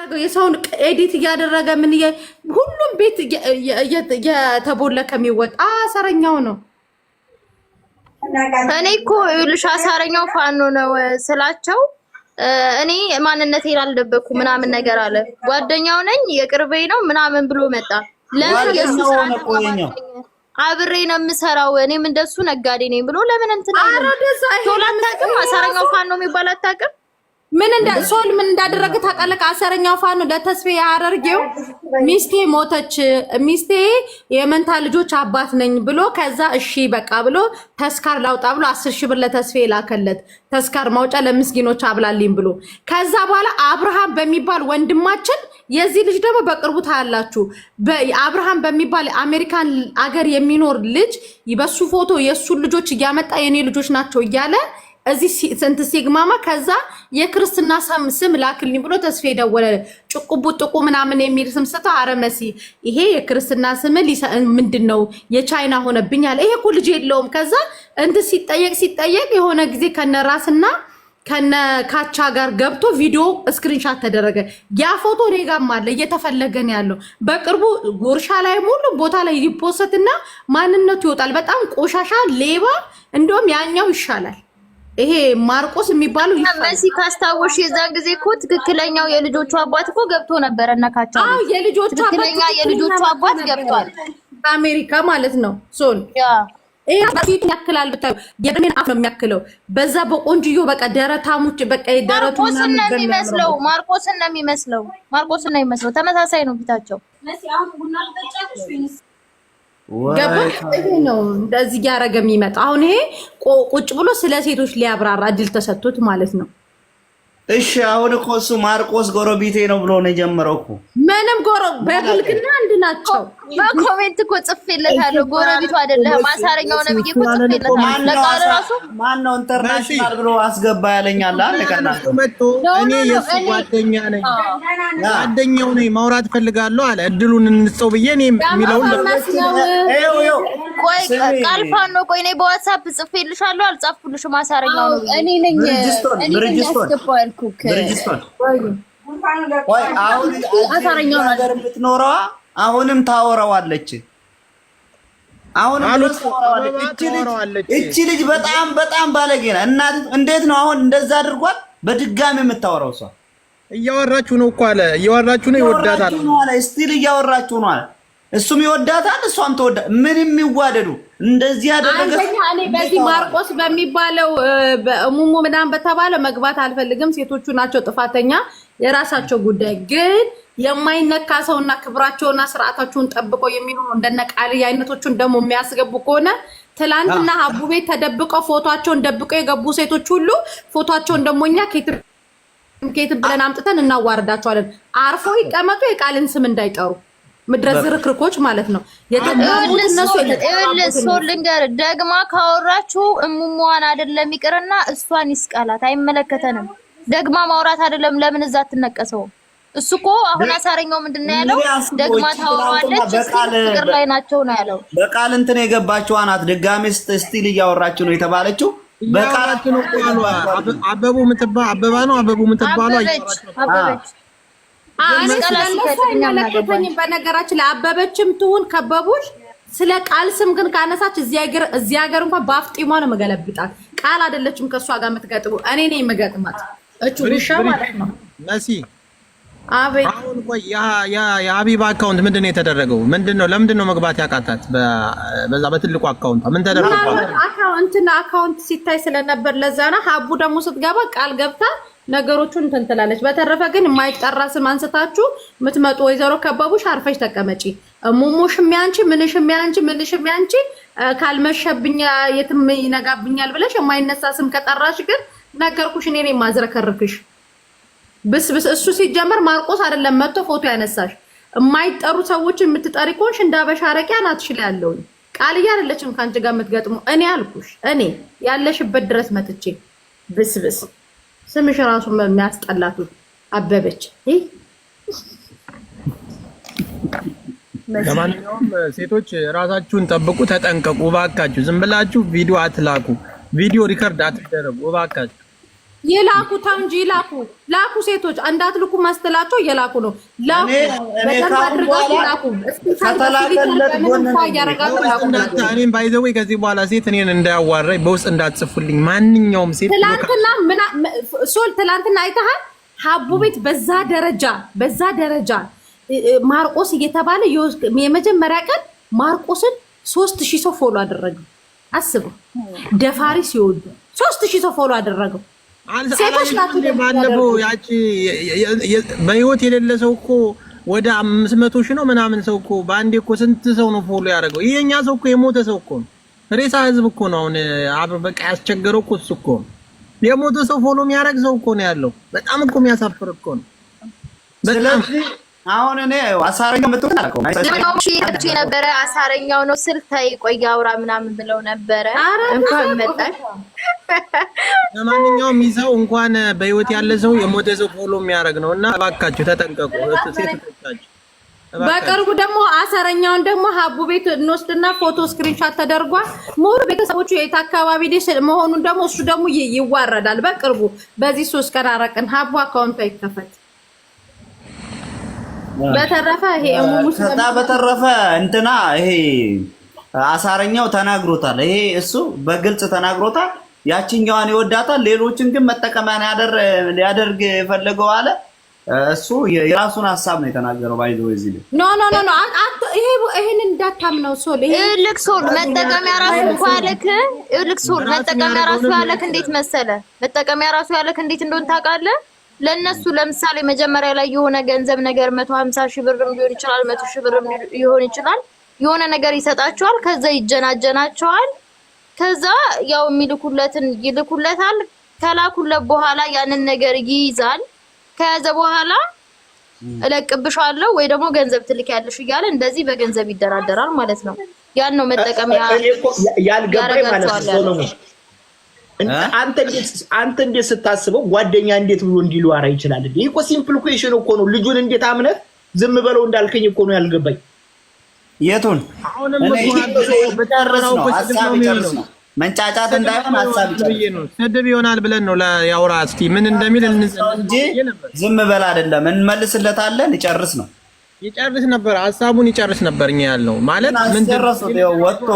የሚያደርገው የሰውን ኤዲት እያደረገ ምን ሁሉም ቤት የተቦለከ የሚወጣ አሰረኛው ነው። እኔ እኮ ይኸውልሽ አሳረኛው ፋኖ ነው ስላቸው እኔ ማንነቴን አልደበኩ ምናምን ነገር አለ። ጓደኛው ነኝ የቅርቤ ነው ምናምን ብሎ መጣ። ለምን የሱስ አብሬ ነው የምሰራው እኔም እንደሱ ነጋዴ ነኝ ብሎ ለምን እንትን አረደዛ ቶላታቅም አሳረኛው ፋኖ የሚባል አታውቅም? ምን እንዳደረገ ታውቃለህ? አሰረኛው ፋኖ ለተስፌ ያደርገው ሚስቴ ሞተች፣ ሚስቴ የመንታ ልጆች አባት ነኝ ብሎ ከዛ እሺ በቃ ብሎ ተስካር ላውጣ ብሎ 10,000 ብር ለተስፌ ላከለት። ተስካር ማውጫ ለምስኪኖች አብላልኝ ብሎ ከዛ በኋላ አብርሃም በሚባል ወንድማችን የዚህ ልጅ ደግሞ በቅርቡ ታያላችሁ። በአብርሃም በሚባል አሜሪካን አገር የሚኖር ልጅ በሱ ፎቶ የሱን ልጆች እያመጣ የኔ ልጆች ናቸው እያለ እዚህ ስንት ሲግማማ ከዛ የክርስትና ስም ላክልኝ ብሎ ተስፌ ደወለ። ጭቁቡ ጥቁ ምናምን የሚል ስም ስታ አረመሲ ይሄ የክርስትና ስም ምንድነው የቻይና ሆነብኝ አለ። ይሄ እኮ ልጅ የለውም። ከዛ እንት ሲጠየቅ የሆነ ጊዜ ከነራስና ከነ ካቻ ጋር ገብቶ ቪዲዮ ስክሪንሻት ተደረገ። ያ ፎቶ እኔ ጋርም አለ እየተፈለገ ነው ያለው። በቅርቡ ጉርሻ ላይ ሙሉ ቦታ ላይ ይፖስትና ማንነቱ ይወጣል። በጣም ቆሻሻ ሌባ። እንደውም ያኛው ይሻላል። ይሄ ማርቆስ የሚባለው መሲ ካስታወሽ የዛን ጊዜ እኮ ትክክለኛው የልጆቹ አባት እኮ ገብቶ ነበር እነካቸው። አዎ የልጆቹ አባት ገብቷል። አሜሪካ ማለት ነው። ሶል ይሄ አባቱ ያክላል ብታዩ የደሜን አፍ ነው የሚያክለው። በዛ በቆንጅዮ በቃ ደረታሙች በቃ ደረቱ ማርቆስን ነው የሚመስለው። ተመሳሳይ ነው ፊታቸው። መሲ አሁን ቡና ልጠጫለሽ ወይስ ገባሽ? ይሄ ነው እንደዚህ ያረገ የሚመጣ። አሁን ይሄ ቁጭ ብሎ ስለ ሴቶች ሊያብራራ እድል ተሰጥቶት ማለት ነው። እሺ አሁን እኮ እሱ ማርቆስ ጎረቤቴ ነው ብሎ ነው የጀመረው እኮ። ምንም በብልክና አንድ ናቸው። በኮሜንት እኮ ጽፌለታለሁ። ጎረቤቱ አይደለም አሳረኛው ነው ብዬ እኮ ጽፌለታለሁ። ለቃል ራሱ ማን ነው ኢንተርናሽናል ብሎ አስገባ ያለኛል አለ ከናንተ መጥቶ እኔ የሱ ጓደኛው ነኝ ማውራት ፈልጋለሁ አለ። እድሉን እንጽው ብዬ እኔ የሚለው ቆይ ቃልፋን ነው። ቆይ እኔ በዋትስአፕ ጽፌልሻለሁ አልጻፍኩልሽም። አሳረኛው ነው እኔ ነኝ ብርጅስቶን ወይ አሁን አሳረኛው ነገር የምትኖረዋ አሁንም ታወራዋለች። እቺ ልጅ በጣም ባለጌ ናት። እና እንዴት ነው አሁን እንደዛ አድርጓት በድጋሚ የምታወራው? እሷ እያወራችሁ ነው እኮ አለ። እያወራችሁ ነው፣ ይወዳታል አለ። ስቲል እያወራችሁ ነው አለ። እሱም ይወዳታል፣ እሷም ተወዳ ምን የሚዋደዱ እንደዚህ ያደረገ እኔ በዚህ ማርቆስ በሚባለው በእሙሙ ምናምን በተባለው መግባት አልፈልግም። ሴቶቹ ናቸው ጥፋተኛ፣ የራሳቸው ጉዳይ። ግን የማይነካ ሰውና ክብራቸውና ስርዓታቸውን ጠብቀው የሚኖሩ እንደነ ቃልያ አይነቶቹን ደግሞ የሚያስገቡ ከሆነ ትላንትና ሀቡ ቤት ተደብቀው ፎቶአቸውን ደብቀው የገቡ ሴቶች ሁሉ ፎቶአቸውን ደግሞ እኛ ከየት ብለን አምጥተን እናዋርዳቸዋለን። አርፎ ይቀመጡ፣ የቃልን ስም እንዳይጠሩ። ምድረ ዝርክርኮች ማለት ነው። የተባሉት እነሱ ልንገር ደግማ ካወራችሁ እሙሟን አይደለም ይቅርና እሷን ይስቃላት፣ አይመለከተንም። ደግማ ማውራት አይደለም ለምን እዛ አትነቀሰው? እሱ እኮ አሁን አሳረኛው ምንድነው ያለው? ደግማ ታወራለች ፍቅር ላይ ናቸው ነው ያለው። በቃል እንትን የገባችው አናት ድጋሜ ስቲል እያወራችሁ ነው የተባለችው። በቃላችሁ ነው ቆሉ አበቡ ምትባለው አበበች በነገራችን ላይ አበበችም ትሁን ከበቡሽ ስለ ቃል ስም ግን ካነሳች እዚህ ሀገር እንኳን በአፍጢሟ ነው መገለብጣት። ቃል አይደለችም ከእሷ ጋር የምትገጥሙ፣ እኔ ነኝ የምገጥማት። እቹ ውሻ ማለት ነው። መሲ አቤት። አሁን ቆይ የሀቢባ አካውንት ምንድን ነው የተደረገው? ለምንድን ነው መግባት ያቃታት? በዛ በትልቁ አካውንት ምን ተደረገው? አካውንት ሲታይ ስለነበር ለዛ ነው። ሀቡ ደግሞ ስትገባ ቃል ገብታ ነገሮቹን እንትን ትላለች። በተረፈ ግን የማይጠራ ስም አንስታችሁ የምትመጡ ወይዘሮ ከበቡሽ አርፈሽ ተቀመጪ። ሙሙሽ የሚያንቺ ምንሽ የሚያንቺ ካልመሸብኛ የትም ይነጋብኛል ብለሽ የማይነሳ ስም ከጠራሽ ግን ነገርኩሽ፣ እኔ ነኝ ማዝረከርክሽ። ብስብስ እሱ ሲጀመር ማርቆስ አይደለም መጥቶ ፎቶ ያነሳሽ። የማይጠሩ ሰዎችን የምትጠሪ ከሆንሽ እንደ አበሻ አረቂያ ናትሽ ላይ ያለውኝ ቃልያ አይደለችም ካንቺ ጋር የምትገጥሙ። እኔ አልኩሽ፣ እኔ ያለሽበት ድረስ መጥቼ ብስብስ ስምሽ ራሱ የሚያስጠላቱ አበበች። ለማንኛውም ሴቶች ራሳችሁን ጠብቁ፣ ተጠንቀቁ። እባካችሁ ዝም ብላችሁ ቪዲዮ አትላኩ፣ ቪዲዮ ሪከርድ አትደረጉ እባካችሁ። የላኩ ታንጂ ላኩ ሴቶች እንዳትልኩ ማስተላቸው የላኩ ነው። ላኩ በደንብ አድርጋችሁ ላኩ። ከተላከለት ጎን እኔም ባይ ዘ ወይ ከዚህ በኋላ ሴት እኔን እንዳያዋራኝ በውስጥ እንዳትጽፉልኝ ማንኛውም ሴት። ትላንትና አይተሃል ሀቡ ቤት በዛ ደረጃ ማርቆስ እየተባለ የመጀመሪያ ቀን ማርቆስን 3000 ሰው ፎሎ አደረገው። አስበው ደፋሪ ሲወዱ 3000 ሰው ፎሎ አደረገው። ሴቶች ናቸው። ባለፈው ያቺ በህይወት የሌለ ሰው እኮ ወደ 500,000 ነው ምናምን ሰው እኮ በአንዴ እኮ ስንት ሰው ነው ፎሎ ያደረገው? ይሄኛ ሰው እኮ የሞተ ሰው እኮ ነው። ሬሳ ህዝብ እኮ ነው። አሁን በቃ ያስቸገረው እኮ እሱ እኮ የሞተ ሰው ፎሎ የሚያደርግ ሰው እኮ ነው ያለው። በጣም እኮ የሚያሳፍር እኮ ነው። በጣም አሁን እኔ አሳረኛው መጥቶታልከው ነበረ አሳረኛው ነው ስልታይ ቆይ አውራ ምናምን ብለው ነበረ። እንኳን መጣሽ። ለማንኛውም ይዘው እንኳን በህይወት ያለ ሰው የሞተ ሰው ፎሎ የሚያደርግ ነውና እባካችሁ ተጠንቀቁ። ሴቶቻችሁ በቅርቡ ደግሞ አሳረኛውን ደግሞ ሀቡ ቤት እንወስድና ፎቶ ስክሪንሻት ተደርጓል። ሙሉ ቤተሰቦቹ የት አካባቢ መሆኑን ደግሞ እሱ ደግሞ ይዋረዳል። በቅርቡ በዚህ 3 ቀን አረቅን ሀቡ አካውንቷ ይከፈት። በተረፈ እንትና ይሄ አሳረኛው ተናግሮታል። ይሄ እሱ በግልጽ ተናግሮታል። ያቺኛዋን ይወዳታል፣ ሌሎችን ግን መጠቀሚያ ሊያደርግ የፈለገው አለ። እሱ የራሱን ሀሳብ ነው የተናገረው። ባይዘው እዚህ ኖ ይሄን እንዳታምነው ሶል ሶል መጠቀሚያ ራሱ ያለክ ሶል መጠቀሚያ ራሱ ያለክ እንዴት መሰለ መጠቀሚያ ራሱ ያለክ እንዴት እንደሆነ ታውቃለህ? ለነሱ ለምሳሌ መጀመሪያ ላይ የሆነ ገንዘብ ነገር 150,000 ብርም ሊሆን ይችላል 100,000 ብርም ሊሆን ይችላል የሆነ ነገር ይሰጣቸዋል። ከዛ ይጀናጀናቸዋል። ከዛ ያው የሚልኩለትን ይልኩለታል። ከላኩለት በኋላ ያንን ነገር ይይዛል። ከያዘ በኋላ እለቅብሻለሁ ወይ ደግሞ ገንዘብ ትልኪያለሽ እያለ እንደዚህ በገንዘብ ይደራደራል ማለት ነው። ያን ነው መጠቀሚያ ያልገባኝ ማለት ነው። አንተ እንዴት ስታስበው ጓደኛ እንዴት ብሎ እንዲሏራ ይችላል? ይሄ እኮ ሲምፕል ኩዌሽን እኮ ነው። ልጁን እንዴት አምነህ ዝም በለው እንዳልከኝ እኮ ነው ያልገባኝ። የቱን አሁንም ነው መንጫጫት እንዳይሆን ሐሳብ ነው። ስድብ ይሆናል ብለን ነው ያውራ። እስኪ ምን እንደሚል እንጂ ዝም በል አይደለም። እንመልስለታለን። ይጨርስ ነበር ሐሳቡን ይጨርስ ነበር። እኛ ያለው ማለት ምን ደረሰ? ወጥቶ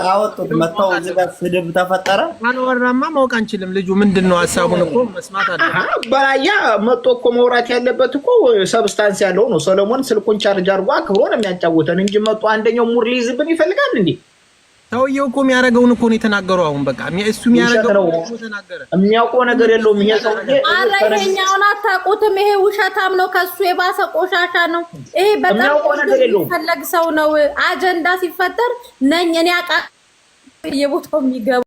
አወጡት መተው እዚህ ጋር ስድብ ተፈጠረ። አልወራማ ማወቅ አንችልም። ልጁ ምንድነው ሐሳቡን እኮ መስማት አለ። በራያ መጥቶ እኮ መውራት ያለበት እኮ ሰብስታንስ ያለው ነው። ሰሎሞን ስልኩን ቻርጅ አድርጎ አክብሮ ነው የሚያጫውተን እንጂ መጥቶ አንደኛው ሙር ሊይዝብን ይፈልጋል እንዴ? ሰውየው እኮ የሚያደርገውን እኮ ነው የተናገረው። አሁን በቃ እሱ የሚያደርገው ነው ተናገረ። የሚያውቀው ነገር የለውም። ይሄ ሰው አረኛውን አታውቁትም። ይሄ ውሸታም ነው። ከሱ የባሰ ቆሻሻ ነው። ይሄ በጣም የሚፈለግ ሰው ነው። አጀንዳ ሲፈጠር ነኝ እኔ አቃ የቦታው የሚገባ